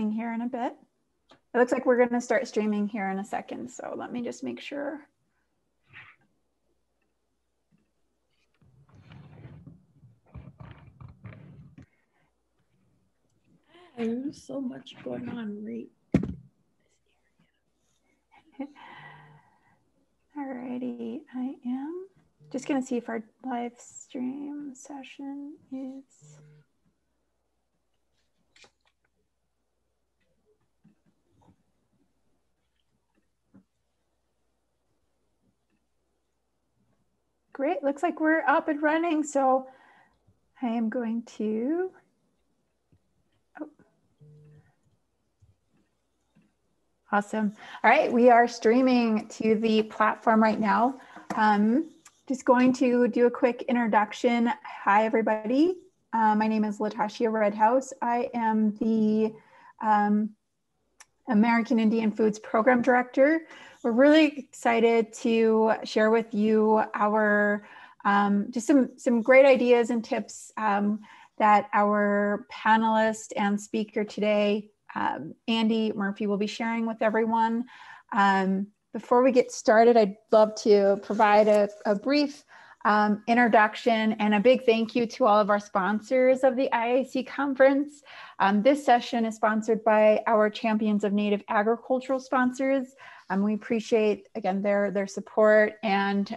here in a bit. It looks like we're going to start streaming here in a second, so let me just make sure. There's so much going on right this area. Alrighty, I am just going to see if our live stream session is... Great, looks like we're up and running, so I am going to... Awesome. All right, we are streaming to the platform right now. Just going to do a quick introduction. Hi, everybody. My name is Latasha Redhouse. I am the American Indian Foods Program Director. We're really excited to share with you our just some great ideas and tips that our panelist and speaker today, Andy Murphy, will be sharing with everyone. Before we get started, I'd love to provide a brief introduction and a big thank you to all of our sponsors of the IAC conference. This session is sponsored by our Champions of Native Agricultural sponsors. We appreciate, again, their support and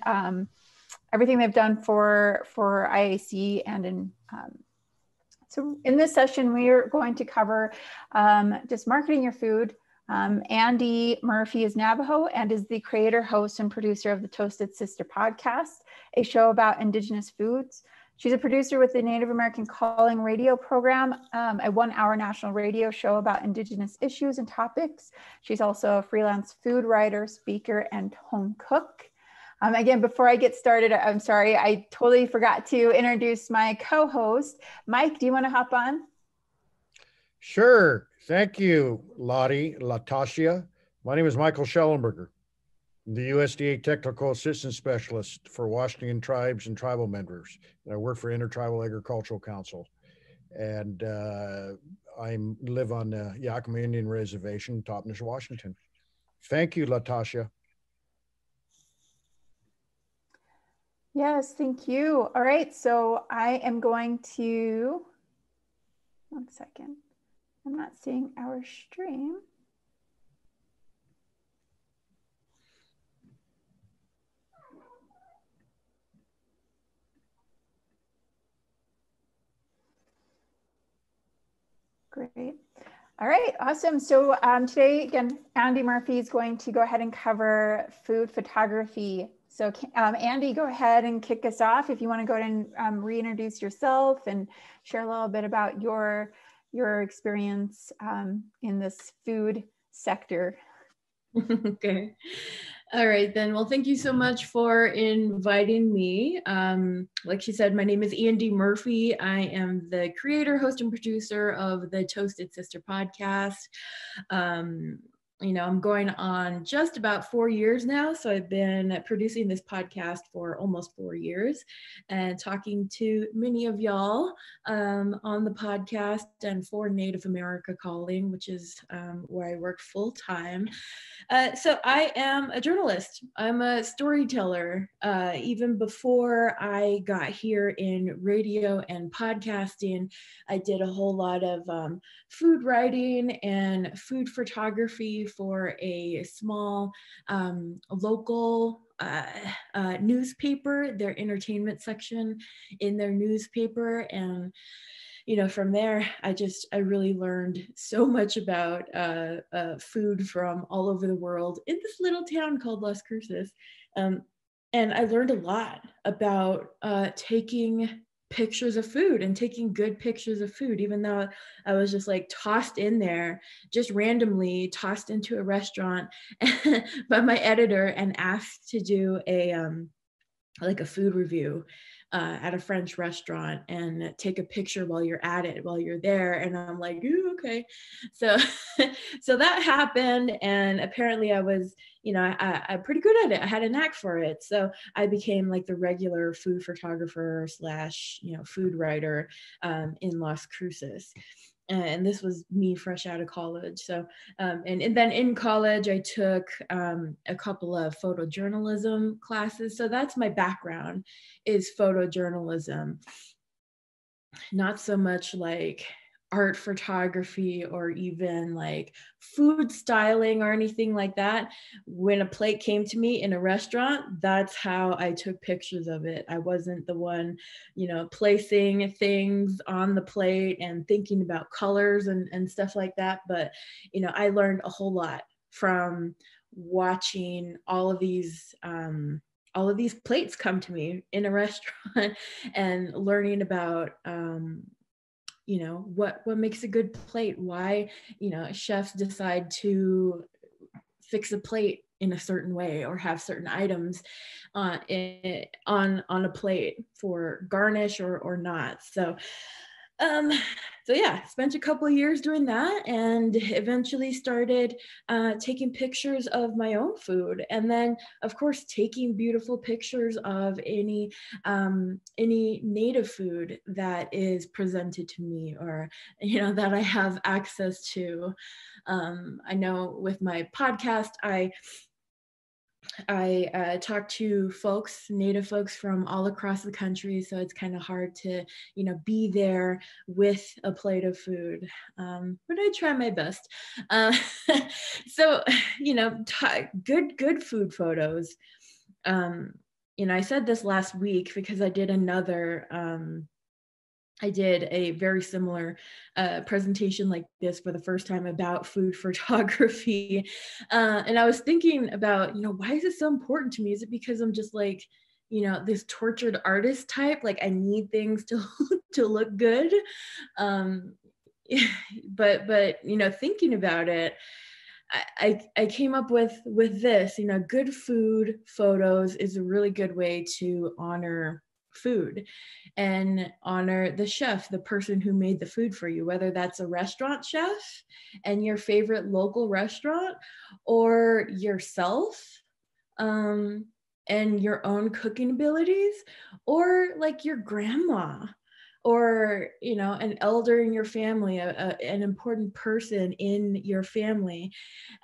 everything they've done for IAC. And so in this session, we are going to cover just marketing your food. Andy Murphy is Navajo and is the creator, host, and producer of the Toasted Sister podcast, a show about Indigenous foods. She's a producer with the Native American Calling radio program, a 1-hour national radio show about Indigenous issues and topics. She's also a freelance food writer, speaker, and home cook. Again, before I get started, I'm sorry, I totally forgot to introduce my co-host. Mike, do you want to hop on? Sure. Thank you, Latasha. My name is Michael Schellenberger, the USDA Technical Assistance Specialist for Washington Tribes and Tribal Members. I work for Intertribal Agricultural Council. And I live on the Yakima Indian Reservation, Toppenish, Washington. Thank you, Latasha. Yes, thank you. All right, so I am going to, one second. I'm not seeing our stream. Great. All right, awesome. So today, again, Andy Murphy is going to go ahead and cover food photography. So Andy, go ahead and kick us off. If you want to go ahead and reintroduce yourself and share a little bit about your experience in this food sector. Okay. All right, then. Well, thank you so much for inviting me. Like she said, my name is Andy Murphy. I am the creator, host, and producer of the Toasted Sister podcast. I'm going on just about 4 years now. So I've been producing this podcast for almost 4 years and talking to many of y'all on the podcast and for Native America Calling, which is where I work full time. So I am a journalist. I'm a storyteller. Even before I got here in radio and podcasting, I did a whole lot of food writing and food photography for a small local newspaper, their entertainment section in their newspaper. And from there, I really learned so much about food from all over the world in this little town called Las Cruces. And I learned a lot about taking pictures of food and taking good pictures of food, even though I was just like tossed in there, just randomly tossed into a restaurant by my editor and asked to do a food review at a French restaurant and take a picture while you're at it, while you're there. And I'm like, ooh, okay. So, so that happened. And apparently I was, I'm pretty good at it. I had a knack for it. So I became like the regular food photographer / food writer in Las Cruces. and this was me fresh out of college. So, and then in college, I took a couple of photojournalism classes. So that's my background, is photojournalism. Not so much like art photography or even like food styling or anything like that. When a plate came to me in a restaurant, that's how I took pictures of it. I wasn't the one, placing things on the plate and thinking about colors and stuff like that. But, I learned a whole lot from watching all of these plates come to me in a restaurant and learning about what makes a good plate, why chefs decide to fix a plate in a certain way or have certain items on a plate for garnish or not. So yeah, spent a couple of years doing that, and eventually started taking pictures of my own food, and then of course taking beautiful pictures of any native food that is presented to me, or that I have access to. I know with my podcast, I talk to native folks from all across the country, so it's kind of hard to, be there with a plate of food, but I try my best. So, good food photos. I said this last week because I did a very similar presentation like this for the first time about food photography. And I was thinking about, why is it so important to me? Is it because I'm just like, this tortured artist type? Like I need things to, to look good. But thinking about it, I came up with this, good food photos is a really good way to honor food and honor the chef, the person who made the food for you, whether that's a restaurant chef and your favorite local restaurant, or yourself and your own cooking abilities, or like your grandma, or an elder in your family, an important person in your family.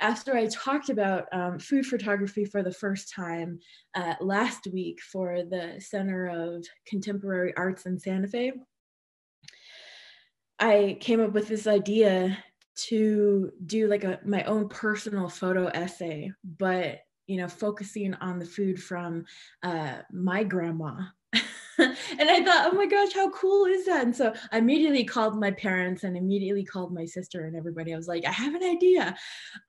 After I talked about food photography for the first time last week for the Center of Contemporary Arts in Santa Fe, I came up with this idea to do like my own personal photo essay, but focusing on the food from my grandma. And I thought, oh my gosh, how cool is that? And so I immediately called my parents and immediately called my sister and everybody. I was like, I have an idea.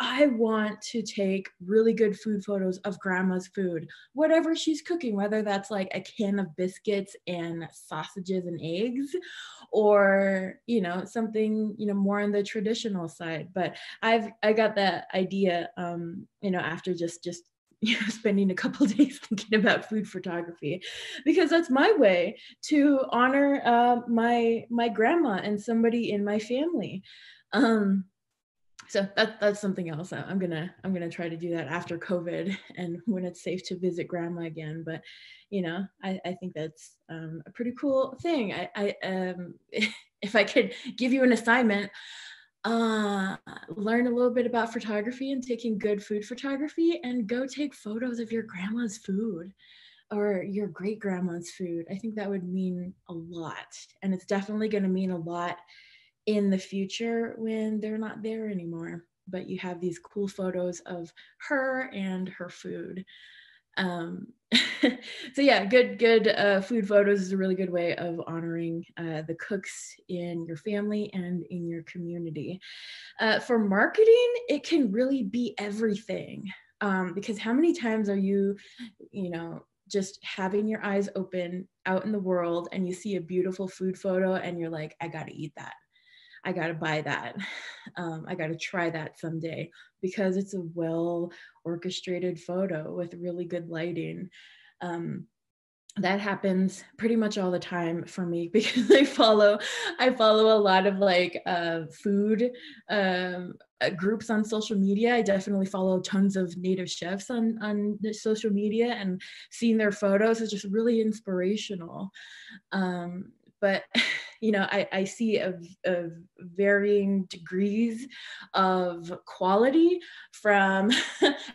I want to take really good food photos of grandma's food, whatever she's cooking, whether that's like a can of biscuits and sausages and eggs, or, something, more on the traditional side. But I got that idea, after just spending a couple of days thinking about food photography, because that's my way to honor my grandma and somebody in my family. So that's something else. I'm gonna try to do that after COVID and when it's safe to visit grandma again. But I think that's a pretty cool thing. I if I could give you an assignment, learn a little bit about photography and taking good food photography, and go take photos of your grandma's food or your great grandma's food. I think that would mean a lot, and it's definitely going to mean a lot in the future when they're not there anymore, but you have these cool photos of her and her food. So yeah, good food photos is a really good way of honoring the cooks in your family and in your community. For marketing, it can really be everything, because how many times are you just having your eyes open out in the world and you see a beautiful food photo and you're like, I gotta eat that, I gotta buy that, I gotta try that someday, because it's a well orchestrated photo with really good lighting. That happens pretty much all the time for me, because I follow a lot of like food groups on social media. I definitely follow tons of native chefs on the social media, and seeing their photos is just really inspirational. But you know, I see of varying degrees of quality from,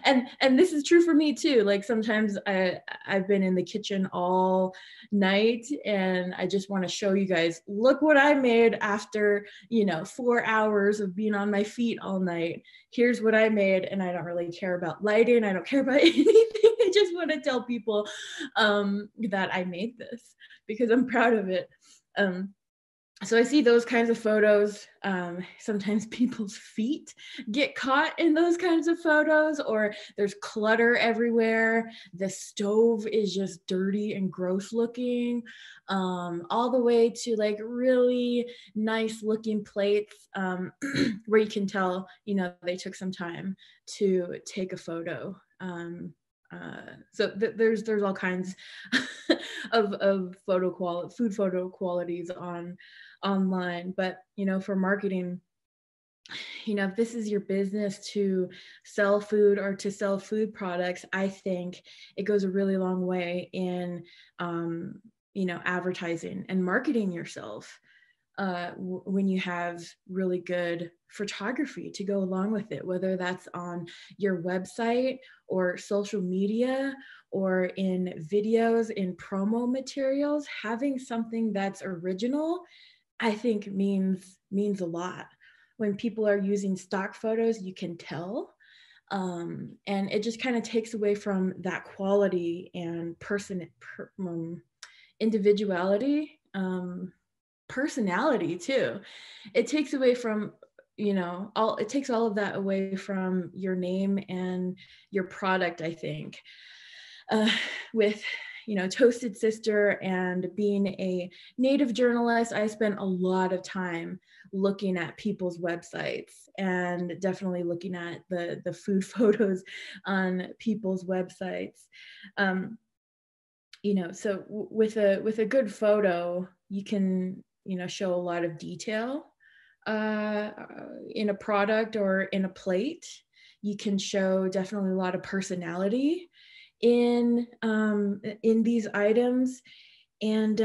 and this is true for me too. Like sometimes I've been in the kitchen all night and I just want to show you guys, look what I made after, you know, 4 hours of being on my feet all night. Here's what I made. And I don't really care about lighting. I don't care about anything. I just want to tell people that I made this because I'm proud of it. So I see those kinds of photos. Sometimes people's feet get caught in those kinds of photos, or there's clutter everywhere. The stove is just dirty and gross looking, all the way to like really nice looking plates where you can tell, you know, they took some time to take a photo. So there's all kinds of food photo qualities online. But, you know, for marketing, you know, if this is your business to sell food or to sell food products, I think it goes a really long way in, you know, advertising and marketing yourself. When you have really good photography to go along with it, whether that's on your website or social media or in videos, in promo materials, having something that's original, I think means a lot. When people are using stock photos, you can tell. And it just kind of takes away from that quality and individuality, personality too. It takes away from, you know, it takes all of that away from your name and your product, I think. With, you know, Toasted Sister and being a native journalist, I spent a lot of time looking at people's websites and definitely looking at the food photos on people's websites. You know, so with a good photo, you can, you know, show a lot of detail in a product or in a plate. You can show definitely a lot of personality in these items, and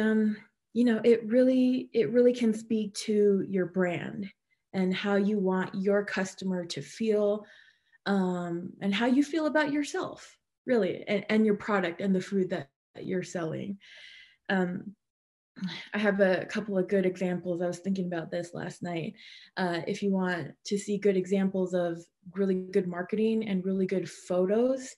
you know, it really can speak to your brand and how you want your customer to feel, and how you feel about yourself, really, and your product and the food that you're selling. I have a couple of good examples. I was thinking about this last night. If you want to see good examples of really good marketing and really good photos,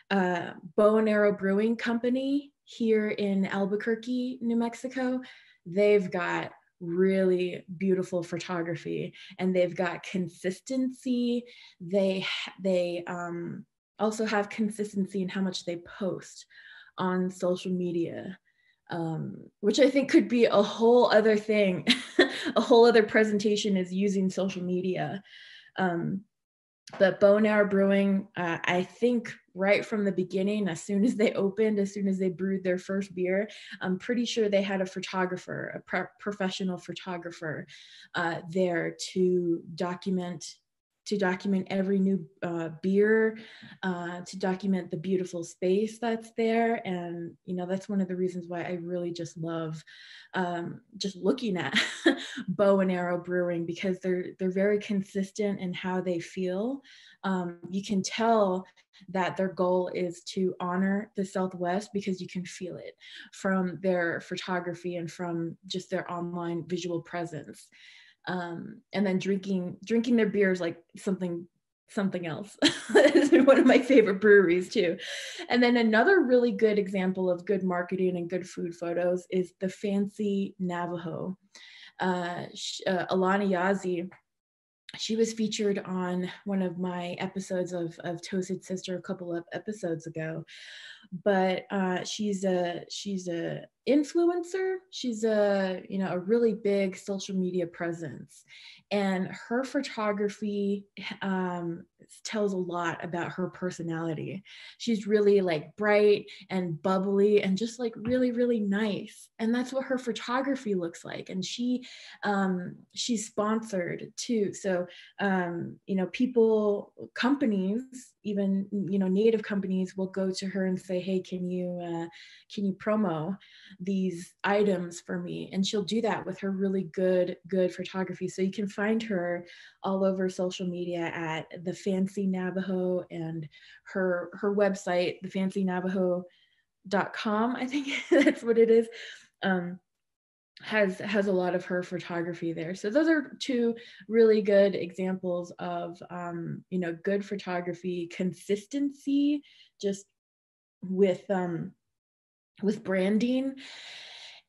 Bow and Arrow Brewing Company here in Albuquerque, New Mexico, they've got really beautiful photography and they've got consistency. They also have consistency in how much they post on social media, which I think could be a whole other thing. A whole other presentation is using social media. But Bow and Arrow Brewing, I think right from the beginning, as soon as they opened, as soon as they brewed their first beer, I'm pretty sure they had a photographer, a professional photographer there to document every new beer, to document the beautiful space that's there. And, you know, that's one of the reasons why I really just love just looking at Bow and Arrow Brewing, because they're very consistent in how they feel. You can tell that their goal is to honor the Southwest because you can feel it from their photography and from just their online visual presence. And then drinking their beers like something else. It's one of my favorite breweries too. And then another really good example of good marketing and good food photos is the Fancy Navajo. Alana Yazzie, she was featured on one of my episodes of Toasted Sister a couple of episodes ago. But she's a influencer. She's a really big social media presence, and her photography tells a lot about her personality. She's really like bright and bubbly and just like really, really nice, and that's what her photography looks like. And she's sponsored too, so companies, even native companies, will go to her and say, say, hey, can you promo these items for me? And she'll do that with her really good photography. So you can find her all over social media at The Fancy Navajo, and her website, thefancynavajo.com, I think that's what it is, has a lot of her photography there. So those are two really good examples of good photography consistency, just with branding,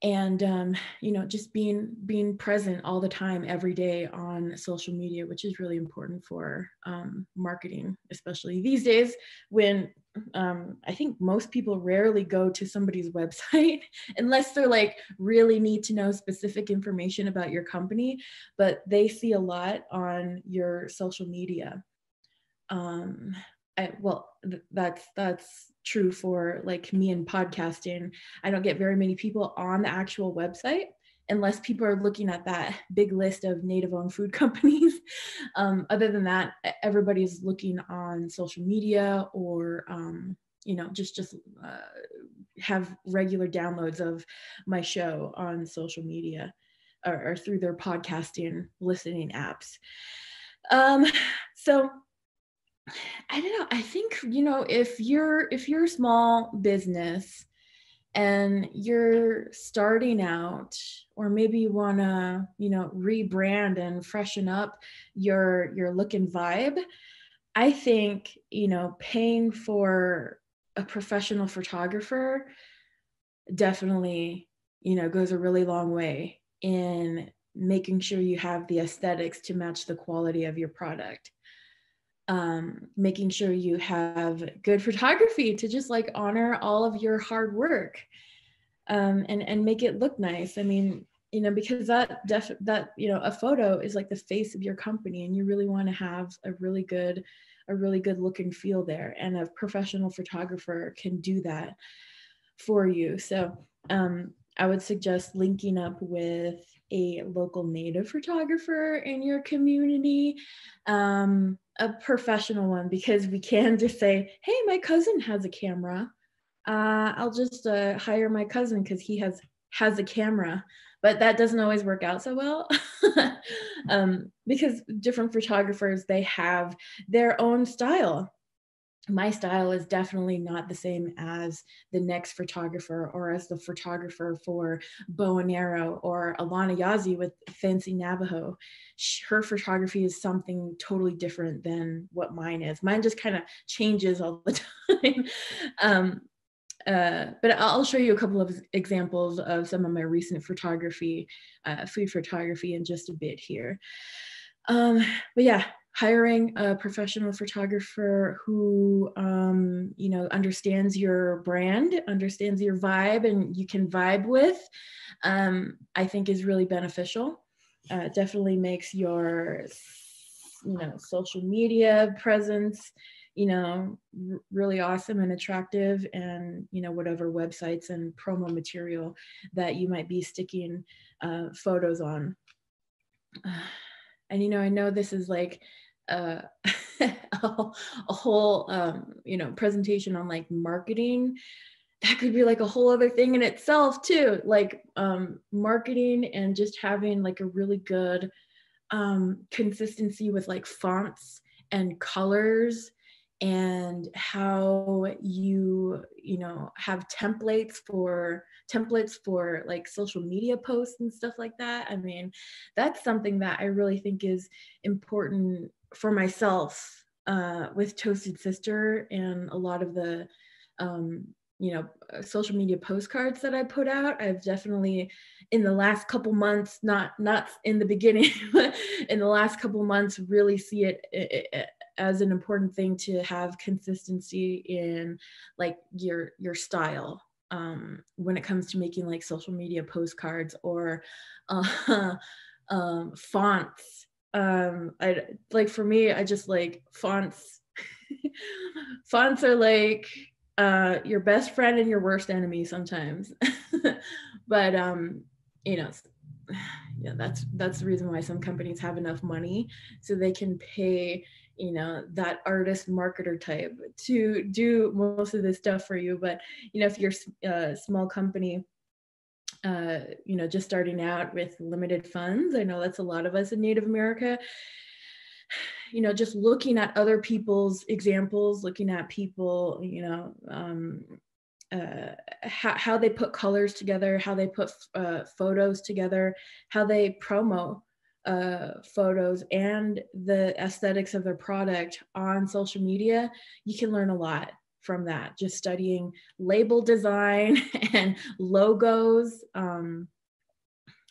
and just being present all the time, every day on social media, which is really important for marketing, especially these days when I think most people rarely go to somebody's website unless they're like really need to know specific information about your company, but they see a lot on your social media. That's true for like me in podcasting. I don't get very many people on the actual website unless people are looking at that big list of native-owned food companies. Other than that, everybody's looking on social media, or just have regular downloads of my show on social media, or through their podcasting listening apps. So I don't know. I think, if you're a small business and you're starting out, or maybe you want to, rebrand and freshen up your look and vibe, I think, paying for a professional photographer definitely, goes a really long way in making sure you have the aesthetics to match the quality of your product. Making sure you have good photography to just like honor all of your hard work, and make it look nice. I mean, because that a photo is like the face of your company, and you really want to have a really good look and feel there, and a professional photographer can do that for you. So I would suggest linking up with a local native photographer in your community, a professional one, because we can just say, hey, my cousin has a camera. I'll just hire my cousin because he has a camera. But that doesn't always work out so well because different photographers, they have their own style. My style is definitely not the same as the next photographer, or as the photographer for Bow and Arrow, or Alana Yazzie with Fancy Navajo. Her photography is something totally different than what mine is. Mine just kind of changes all the time. But I'll show you a couple of examples of some of my recent photography, food photography, in just a bit here. But yeah, hiring a professional photographer who, understands your brand, understands your vibe, and you can vibe with, I think is really beneficial. Definitely makes your, social media presence, really awesome and attractive, and, whatever websites and promo material that you might be sticking photos on. And, I know this is like a whole, presentation on like marketing. That could be like a whole other thing in itself too, like marketing, and just having like a really good consistency with like fonts and colors, and how you have templates for like social media posts and stuff like that. I mean, that's something that I really think is important for myself with Toasted Sister, and a lot of the social media postcards that I put out. I've definitely, in the last couple months, not in the beginning, but in the last couple months, really see it as an important thing to have consistency in like your style when it comes to making like social media postcards, or fonts. I like, for me, I just like fonts. Fonts are like your best friend and your worst enemy sometimes. But yeah, that's the reason why some companies have enough money so they can pay you know, that artist marketer type to do most of this stuff for you. But, you know, if you're a small company, you know, just starting out with limited funds, I know that's a lot of us in Native America, you know, just looking at other people's examples, looking at people, you know, how they put colors together, how they put photos together, how they promo photos and the aesthetics of their product on social media, you can learn a lot from that, just studying label design and logos.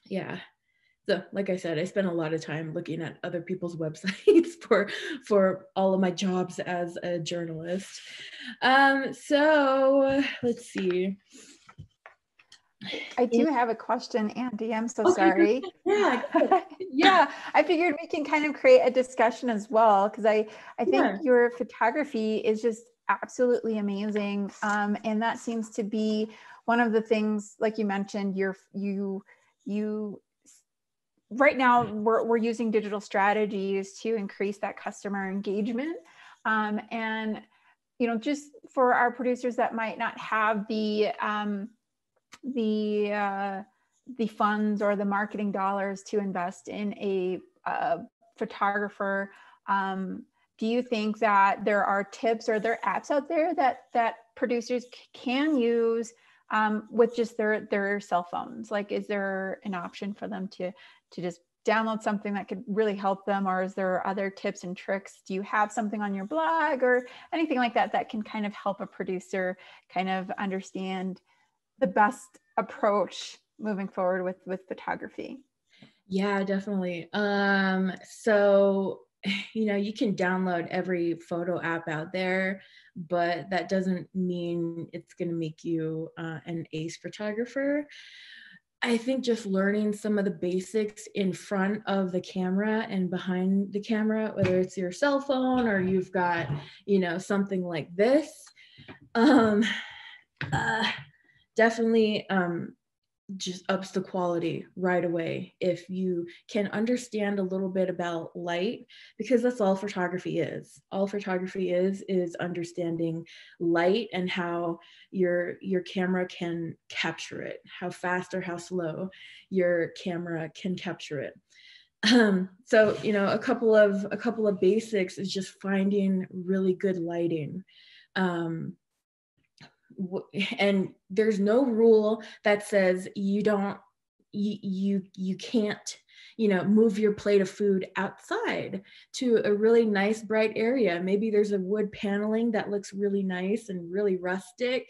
Yeah. So like I said, I spent a lot of time looking at other people's websites for all of my jobs as a journalist. So let's see. I do have a question, Andy. I'm so Okay, sorry. yeah. Yeah, I figured we can kind of create a discussion as well, because I think your photography is just absolutely amazing. And that seems to be one of the things, like you mentioned, you right now we're using digital strategies to increase that customer engagement. And, you know, just for our producers that might not have the funds or the marketing dollars to invest in a photographer, do you think that there are tips or there are apps out there that producers can use with just their cell phones? Like, is there an option for them to just download something that could really help them, or is there other tips and tricks? Do you have something on your blog or anything like that that can kind of help a producer kind of understand the best approach moving forward with photography? Yeah, definitely. So, you know, you can download every photo app out there, but that doesn't mean it's going to make you an ace photographer. I think just learning some of the basics in front of the camera and behind the camera, whether it's your cell phone or you've got, you know, something like this, definitely just ups the quality right away if you can understand a little bit about light, because that's all photography is. All photography is understanding light and how your camera can capture it, how fast or how slow your camera can capture it. So, you know, a couple of basics is just finding really good lighting. And there's no rule that says you can't, you know, move your plate of food outside to a really nice bright area. Maybe there's a wood paneling that looks really nice and really rustic,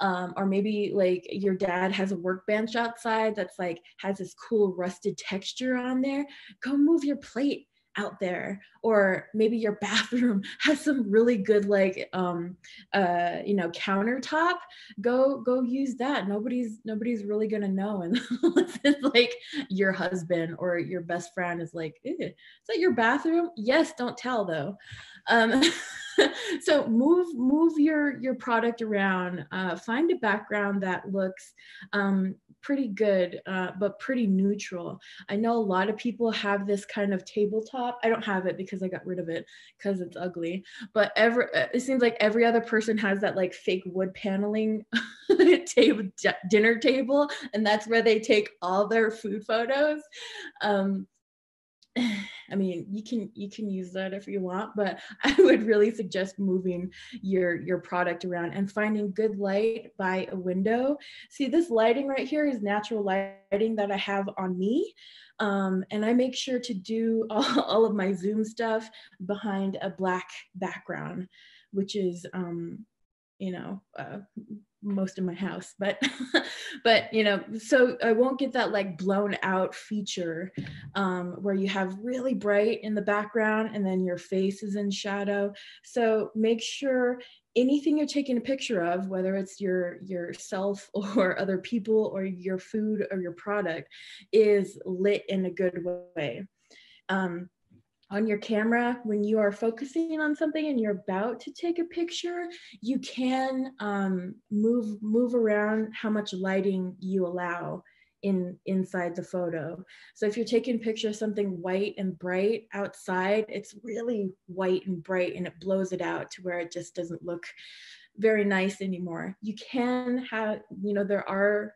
or maybe like your dad has a workbench outside that's like has this cool rusted texture on there. Go move your plate out there. Or maybe your bathroom has some really good like you know, countertop. Go use that. Nobody's really gonna know unless it's like your husband or your best friend is like, is that your bathroom? Yes, don't tell though. So move your product around, find a background that looks pretty good, but pretty neutral. I know a lot of people have this kind of tabletop. I don't have it because I got rid of it because it's ugly, but it seems like every other person has that like fake wood paneling dinner table, and that's where they take all their food photos. I mean, you can use that if you want, but I would really suggest moving your product around and finding good light by a window. See, this lighting right here is natural lighting that I have on me. And I make sure to do all of my Zoom stuff behind a black background, which is, you know, most of my house, but you know, so I won't get that like blown out feature where you have really bright in the background and then your face is in shadow. So make sure anything you're taking a picture of, whether it's yourself or other people or your food or your product, is lit in a good way. On your camera, when you are focusing on something and you're about to take a picture, you can move around how much lighting you allow inside the photo. So if you're taking a picture of something white and bright outside, it's really white and bright and it blows it out to where it just doesn't look very nice anymore. You can have, there are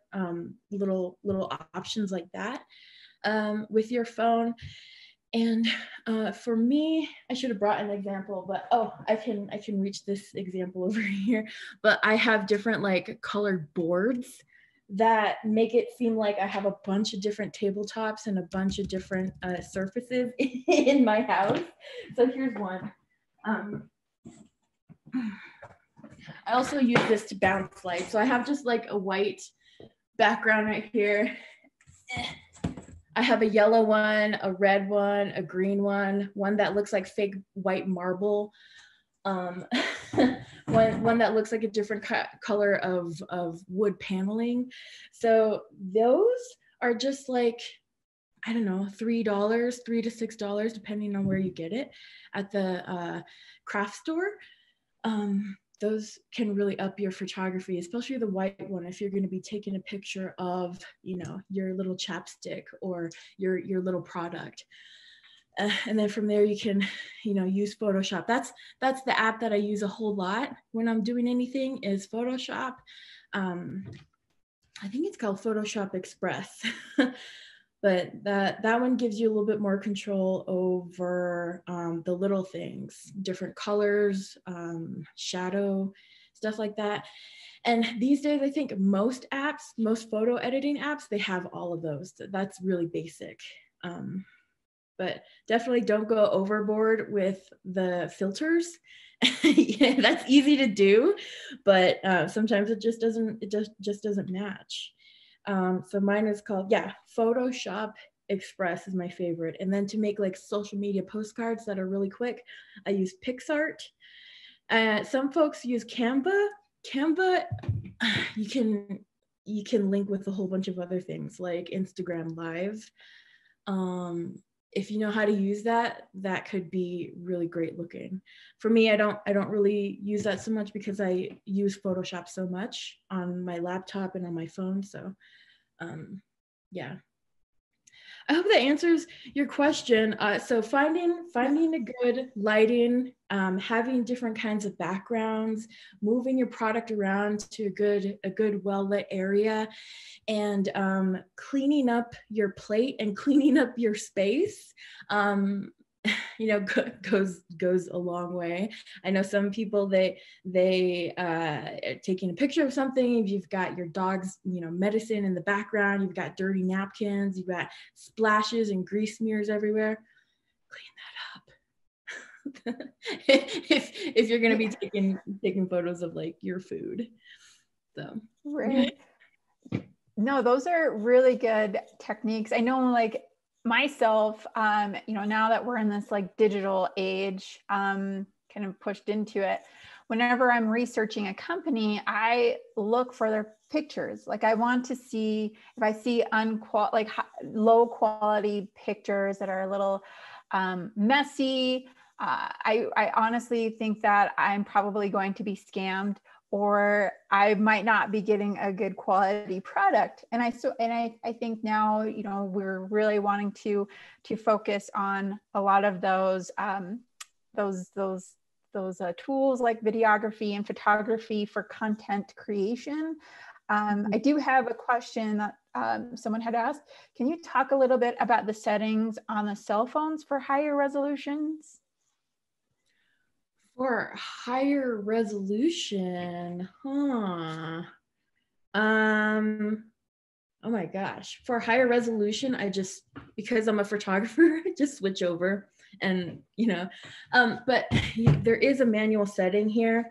little options like that with your phone. And for me, I should have brought an example, but I can reach this example over here. But I have different like colored boards that make it seem like I have a bunch of different tabletops and a bunch of different surfaces in my house. So here's one. I also use this to bounce light. So I have just like a white background right here. I have a yellow one, a red one, a green one that looks like fake white marble, one that looks like a different color of wood paneling. So those are just like, I don't know, $3, $3 to $6, depending on where you get it at the craft store. Those can really up your photography, especially the white one, if you're going to be taking a picture of, your little chapstick or your little product. And then from there you can, use Photoshop. That's the app that I use a whole lot when I'm doing anything is Photoshop. I think it's called Photoshop Express. But that one gives you a little bit more control over the little things, different colors, shadow, stuff like that. And these days, I think most photo editing apps, they have all of those. That's really basic. But definitely don't go overboard with the filters. Yeah, that's easy to do, but sometimes it just doesn't match. So mine is called, Photoshop Express is my favorite. And then to make like social media postcards that are really quick, I use PixArt. Some folks use Canva. Canva, you can link with a whole bunch of other things like Instagram Live. If you know how to use that could be really great looking. For me, I don't really use that so much because I use Photoshop so much on my laptop and on my phone. So yeah. I hope that answers your question. So finding a good lighting, having different kinds of backgrounds, moving your product around to a good well-lit area, and cleaning up your plate and cleaning up your space, goes a long way. I know some people they taking a picture of something. If you've got your dog's medicine in the background, you've got dirty napkins, you've got splashes and grease smears everywhere, clean that up. if you're going to be taking photos of like your food. So right. No, those are really good techniques. I know like myself, now that we're in this like digital age, kind of pushed into it, whenever I'm researching a company, I look for their pictures. Like I want to see if I see low quality pictures that are a little messy. I honestly think that I'm probably going to be scammed, or I might not be getting a good quality product. And I think now, we're really wanting to focus on a lot of those tools like videography and photography for content creation. I do have a question that someone had asked. Can you talk a little bit about the settings on the cell phones for higher resolutions? For higher resolution, oh my gosh. For higher resolution, because I'm a photographer, I just switch over and, but there is a manual setting here,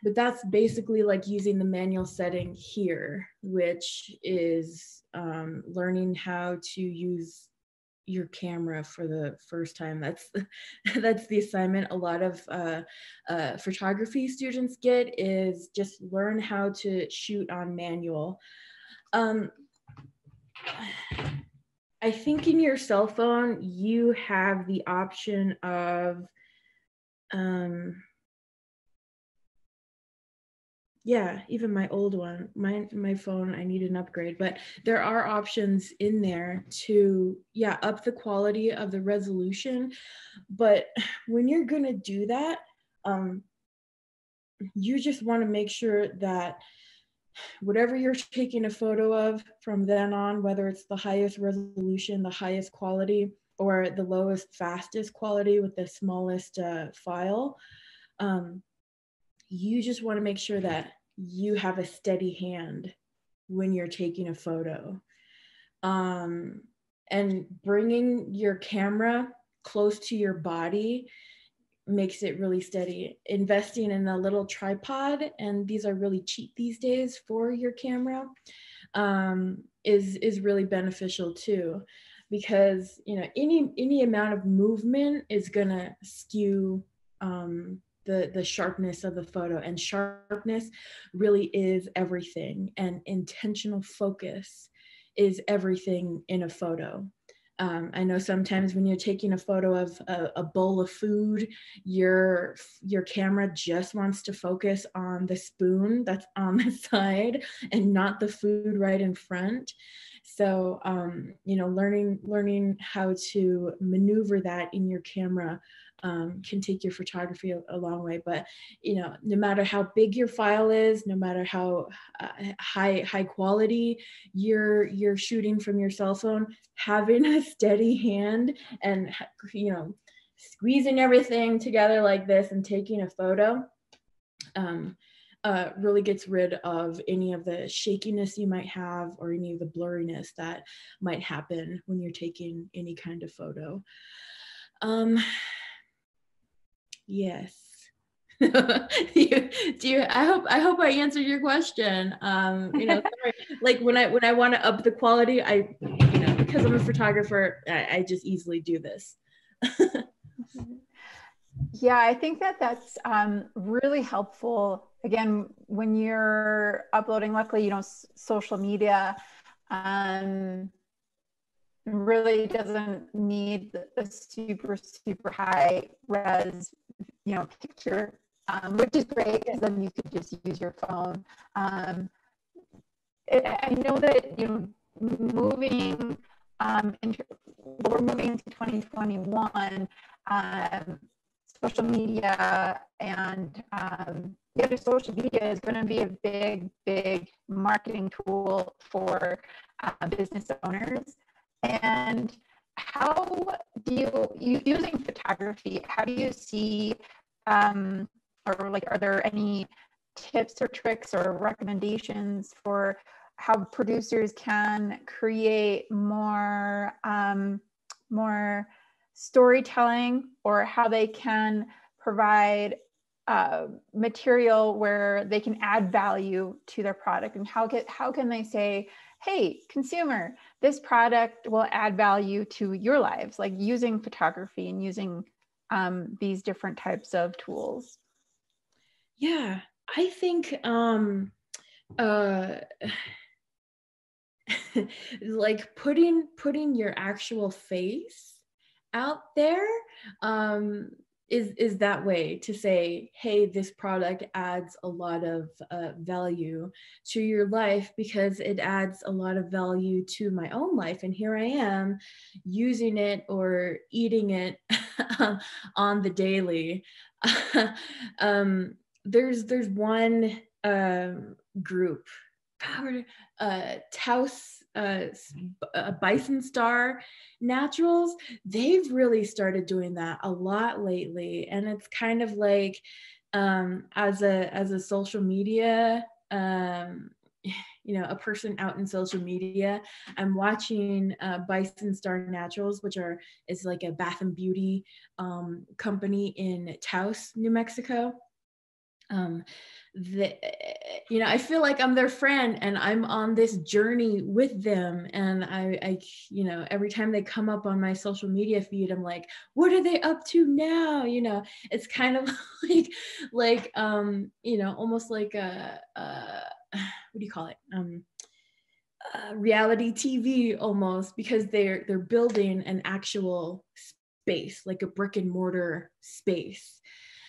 but that's basically like using the manual setting here, which is learning how to use your camera for the first time. That's the assignment a lot of photography students get, is just learn how to shoot on manual. I think in your cell phone you have the option of Yeah, even my old one, my phone, I need an upgrade, but there are options in there to, yeah, up the quality of the resolution. But when you're gonna do that, you just want to make sure that whatever you're taking a photo of from then on, whether it's the highest resolution, the highest quality, or the lowest, fastest quality with the smallest file, you just want to make sure that you have a steady hand when you're taking a photo. And bringing your camera close to your body makes it really steady. Investing in a little tripod, and these are really cheap these days for your camera, is really beneficial too, because any amount of movement is gonna skew the sharpness of the photo, and sharpness really is everything, and intentional focus is everything in a photo. I know sometimes when you're taking a photo of a bowl of food, your camera just wants to focus on the spoon that's on the side and not the food right in front. So, learning how to maneuver that in your camera can take your photography a long way. But no matter how big your file is, no matter how high quality you're shooting from your cell phone, having a steady hand and squeezing everything together like this and taking a photo really gets rid of any of the shakiness you might have, or any of the blurriness that might happen when you're taking any kind of photo. Yes. I hope I answered your question. Sorry. Like when I want to up the quality, because I'm a photographer, I just easily do this. Yeah, I think that's really helpful. Again, when you're uploading, luckily, social media really doesn't need a super, super high res, picture, which is great, because then you could just use your phone. I know that, moving we're moving into 2021, social media and social media is going to be a big, big marketing tool for business owners. And how do you using photography, how do you see, are there any tips or tricks or recommendations for how producers can create more storytelling, or how they can provide material where they can add value to their product? And how can they say, hey, consumer, this product will add value to your lives, like using photography and using these different types of tools? Yeah, I think like putting your actual face out there is that way to say, hey, this product adds a lot of value to your life, because it adds a lot of value to my own life, and here I am using it or eating it on the daily. There's one group, Taos Bison Star Naturals. They've really started doing that a lot lately, and it's kind of like as a social media a person out in social media. I'm watching Bison Star Naturals, which is like a bath and beauty company in Taos, New Mexico. I feel like I'm their friend, and I'm on this journey with them, and I every time they come up on my social media feed, I'm like, what are they up to now? It's kind of like almost like a what do you call it, reality TV almost, because they're building an actual space, like a brick and mortar space.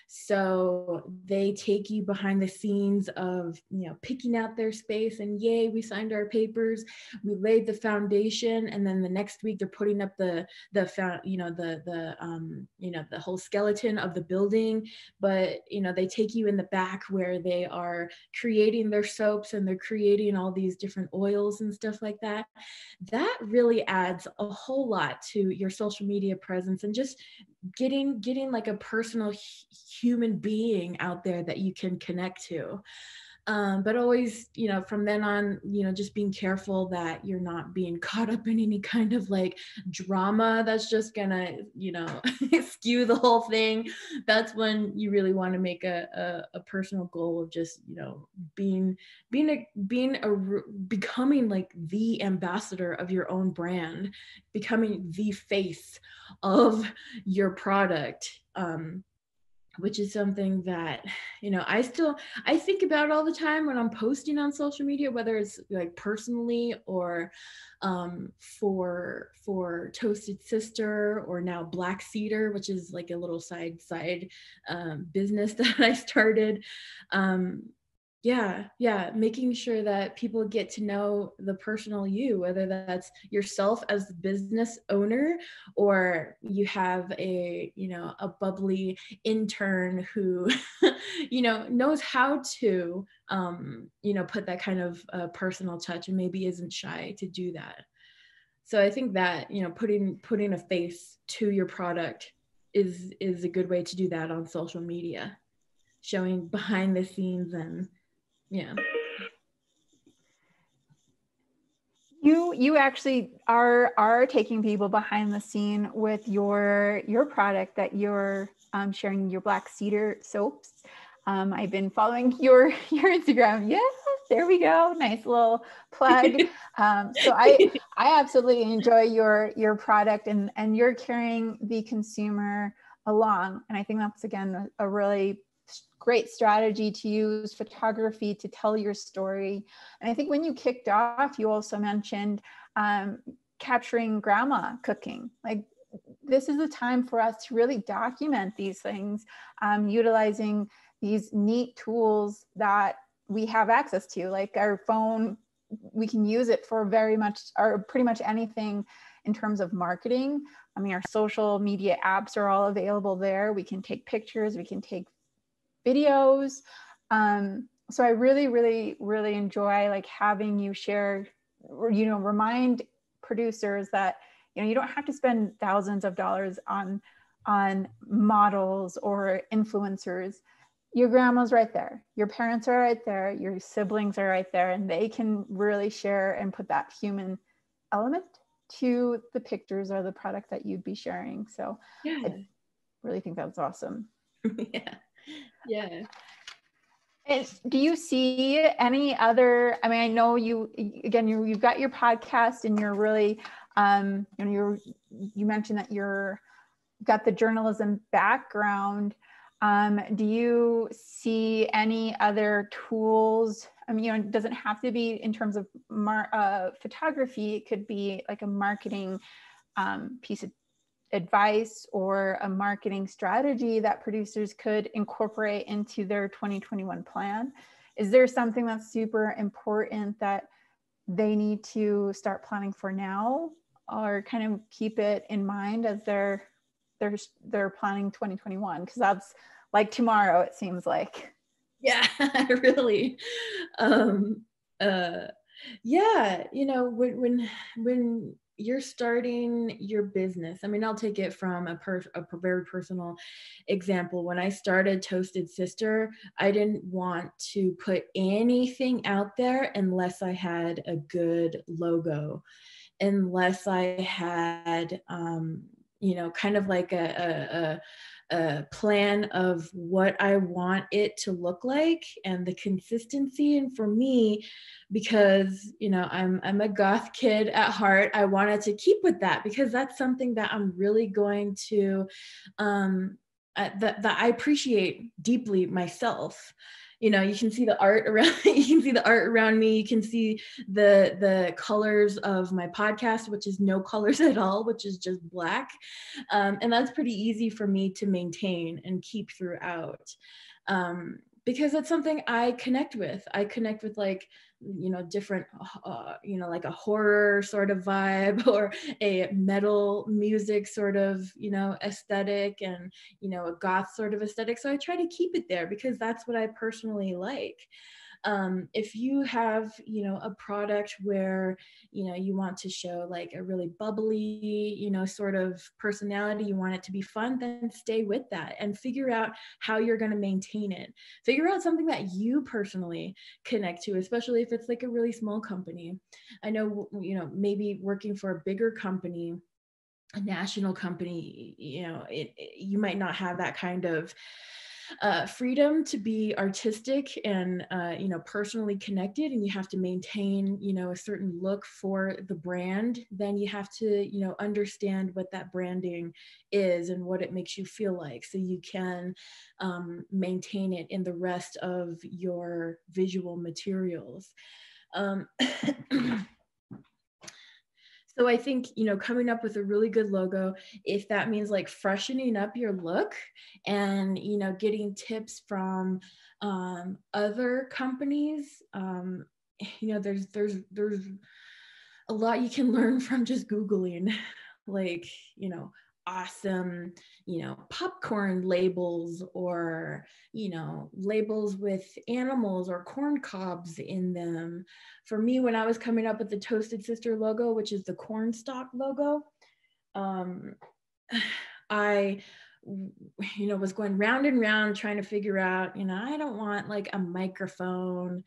So they take you behind the scenes of, you know, picking out their space, and yay, we signed our papers, we laid the foundation, and then the next week they're putting up the whole skeleton of the building. But, you know, they take you in the back where they are creating their soaps and they're creating all these different oils and stuff like that. That really adds a whole lot to your social media presence, and just getting like a personal human being out there that you can connect to. But always, you know, from then on, you know, just being careful that you're not being caught up in any kind of like drama that's just gonna, you know, skew the whole thing. That's when you really want to make a personal goal of just, you know, becoming like the ambassador of your own brand, becoming the face of your product. Which is something that, you know, I think about all the time when I'm posting on social media, whether it's like personally or for Toasted Sister, or now Black Cedar, which is like a little side business that I started. Making sure that people get to know the personal you, whether that's yourself as the business owner, or you have a bubbly intern who you know, knows how to put that kind of personal touch, and maybe isn't shy to do that. So I think that, you know, putting a face to your product is a good way to do that on social media, showing behind the scenes. And yeah. You actually are taking people behind the scene with your product that you're sharing, your Black Cedar soaps. I've been following your Instagram. Yeah, there we go. Nice little plug. So I absolutely enjoy your product, and you're carrying the consumer along. And I think that's, again, a really great strategy to use photography to tell your story. And I think when you kicked off, you also mentioned capturing grandma cooking. Like, this is a time for us to really document these things, utilizing these neat tools that we have access to, like our phone. We can use it for pretty much anything in terms of marketing. I mean, our social media apps are all available there. We can take pictures, we can take videos. So I really, really, really enjoy like having you share, you know, remind producers that, you know, you don't have to spend thousands of dollars on models or influencers. Your grandma's right there, your parents are right there, your siblings are right there, and they can really share and put that human element to the pictures or the product that you'd be sharing. So yeah. I really think that's awesome. Yeah. And do you see any other, I mean, I know you've got your podcast, and you're really, you mentioned that you've got the journalism background. Do you see any other tools? I mean, you know, it doesn't have to be in terms of photography. It could be like a marketing piece of advice or a marketing strategy that producers could incorporate into their 2021 plan. Is there something that's super important that they need to start planning for now, or kind of keep it in mind as they're planning 2021? Because that's like tomorrow, it seems like. Yeah, really. Yeah, you know, when you're starting your business, I mean, I'll take it from a very personal example. When I started Toasted Sister, I didn't want to put anything out there unless I had a good logo, unless I had, you know, kind of like a plan of what I want it to look like and the consistency. And for me, because, you know, I'm a goth kid at heart, I wanted to keep with that, because that's something that I'm really going to, that I appreciate deeply myself. you know, you can see the art around, you can see the art around me. You can see the colors of my podcast, which is no colors at all, which is just black. And that's pretty easy for me to maintain and keep throughout. Because it's something I connect with. I connect with, like, you know, different, you know, like a horror sort of vibe, or a metal music sort of, you know, aesthetic, and, you know, a goth sort of aesthetic. So I try to keep it there because that's what I personally like. If you have, you know, a product where, you know, you want to show like a really bubbly, you know, sort of personality, you want it to be fun, then stay with that and figure out how you're going to maintain it. Figure out something that you personally connect to, especially if it's like a really small company. I know, you know, maybe working for a bigger company, a national company, you know, you might not have that kind of freedom to be artistic and, you know, personally connected, and you have to maintain, you know, a certain look for the brand. Then you have to, you know, understand what that branding is and what it makes you feel like, so you can maintain it in the rest of your visual materials. So I think, you know, coming up with a really good logo, if that means like freshening up your look and, you know, getting tips from other companies, you know, there's a lot you can learn from just Googling, like, you know, awesome, you know, popcorn labels, or, you know, labels with animals or corn cobs in them. For me, when I was coming up with the Toasted Sister logo, which is the corn stalk logo, I, you know, was going round and round trying to figure out, you know, I don't want like a microphone,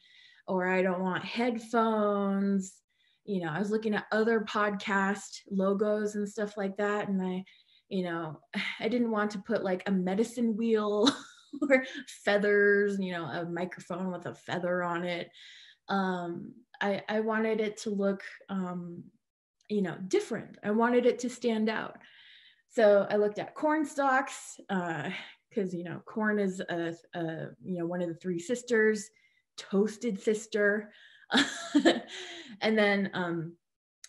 or I don't want headphones. You know, I was looking at other podcast logos and stuff like that. And I, you know, I didn't want to put like a medicine wheel or feathers, you know, a microphone with a feather on it. I wanted it to look, you know, different. I wanted it to stand out. So I looked at corn stalks, because, you know, corn is you know, one of the three sisters, toasted sister. And then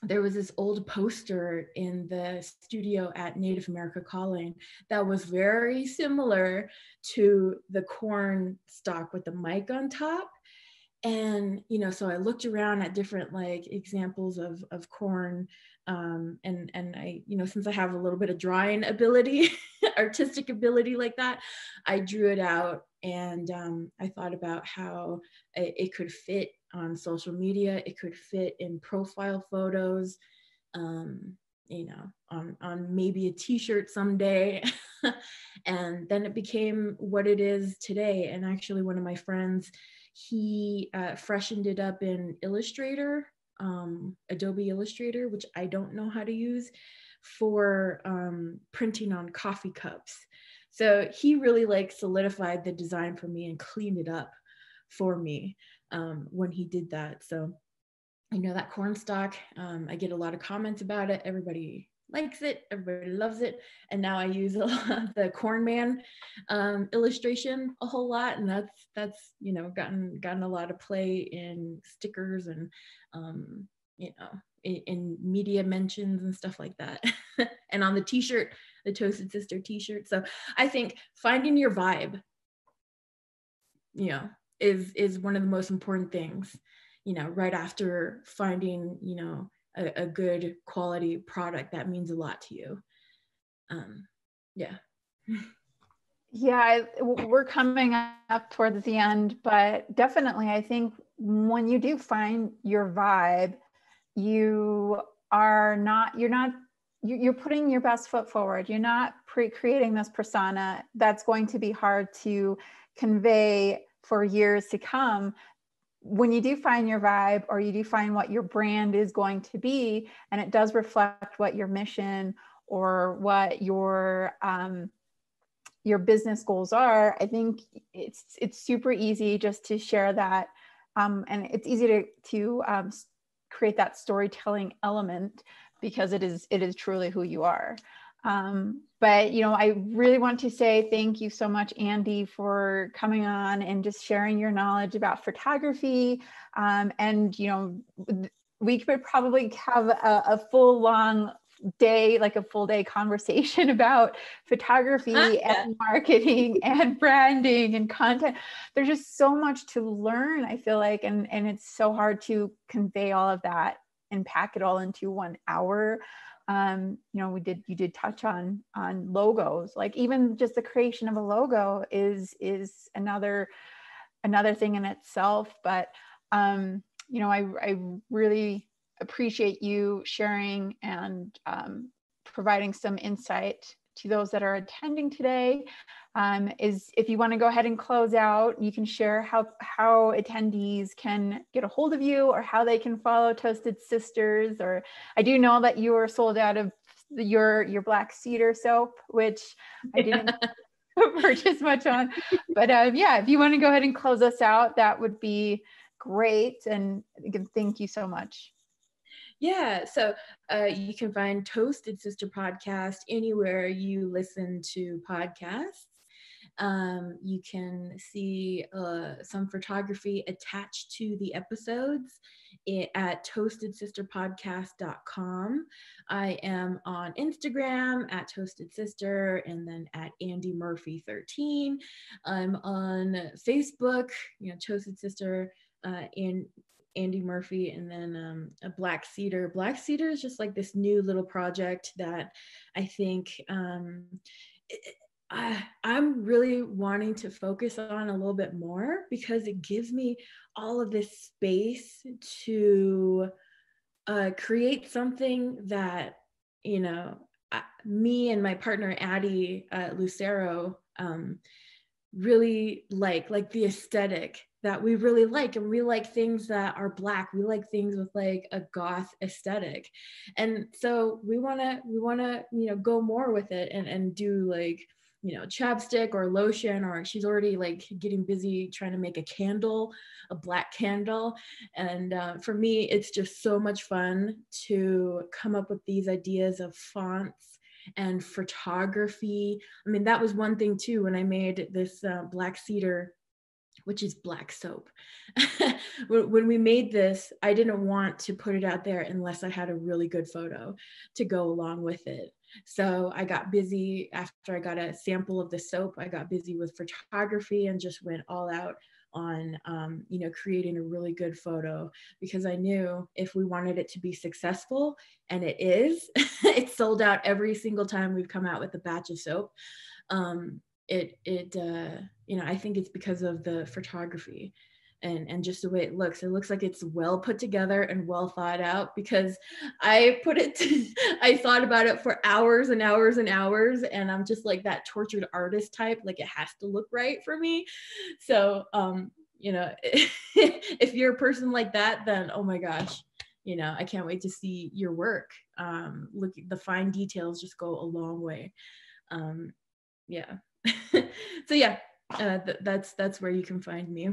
there was this old poster in the studio at Native America Calling that was very similar to the corn stalk with the mic on top. And, you know, so I looked around at different like examples of corn, and I, you know, since I have a little bit of drawing ability, artistic ability like that, I drew it out, and I thought about how it could fit on social media, it could fit in profile photos, you know, on maybe a t-shirt someday. And then it became what it is today. And actually one of my friends, he freshened it up in Illustrator, Adobe Illustrator, which I don't know how to use, for printing on coffee cups. So he really like solidified the design for me and cleaned it up for me when he did that. So I know that corn stalk, I get a lot of comments about it. Everybody likes it, everybody loves it. And now I use the Corn Man illustration a whole lot. And that's, you know, gotten a lot of play in stickers and, you know, in media mentions and stuff like that. And on the t-shirt, the Toasted Sister t-shirt. So I think finding your vibe, you know, is one of the most important things, you know, right after finding, you know, a good quality product that means a lot to you. Yeah. Yeah, we're coming up towards the end, but definitely I think when you do find your vibe, you're putting your best foot forward. You're not creating this persona that's going to be hard to convey for years to come. When you do find your vibe, or you do find what your brand is going to be, and it does reflect what your mission or what your business goals are, I think it's super easy just to share that, and it's easy to create that storytelling element, because it is truly who you are. but, you know, I really want to say thank you so much, Andy, for coming on and just sharing your knowledge about photography. And, you know, we could probably have a full long day, like a full day conversation about photography and marketing and branding and content. There's just so much to learn, I feel like, and it's so hard to convey all of that and pack it all into 1 hour. You know, you did touch on logos, like even just the creation of a logo is another thing in itself. But you know, I really appreciate you sharing and providing some insight to those that are attending today. Is if you want to go ahead and close out, you can share how attendees can get a hold of you or how they can follow Toasted Sisters. Or I do know that you are sold out of your black cedar soap, which I didn't purchase much on. But yeah, if you want to go ahead and close us out, that would be great. And again, thank you so much. Yeah, so you can find Toasted Sister Podcast anywhere you listen to podcasts. You can see some photography attached to the episodes at toastedsisterpodcast.com. I am on Instagram at Toasted Sister and then at Andy Murphy 13. I'm on Facebook, you know, Toasted Sister and Andy Murphy, and then a Black Cedar. Black Cedar is just like this new little project that I think I'm really wanting to focus on a little bit more, because it gives me all of this space to create something that, you know, me and my partner Addie Lucero really like the aesthetic that we really like. And we like things that are Black. We like things with like a goth aesthetic. And so we want to, you know, go more with it and do like, you know, chapstick or lotion, or she's already like getting busy trying to make a candle, a Black candle. And for me, it's just so much fun to come up with these ideas of fonts and photography. I mean, that was one thing too, when I made this Black Cedar, which is black soap. When we made this, I didn't want to put it out there unless I had a really good photo to go along with it. So I got busy after I got a sample of the soap. I got busy with photography and just went all out on, you know, creating a really good photo, because I knew if we wanted it to be successful, and it is, it's sold out every single time we've come out with a batch of soap. You know, I think it's because of the photography and just the way it looks. It looks like it's well put together and well thought out, because I thought about it for hours and hours and hours, and I'm just like that tortured artist type, like it has to look right for me. So, you know, if you're a person like that, then oh my gosh, you know, I can't wait to see your work. Look, the fine details just go a long way. Yeah. So yeah, that's where you can find me.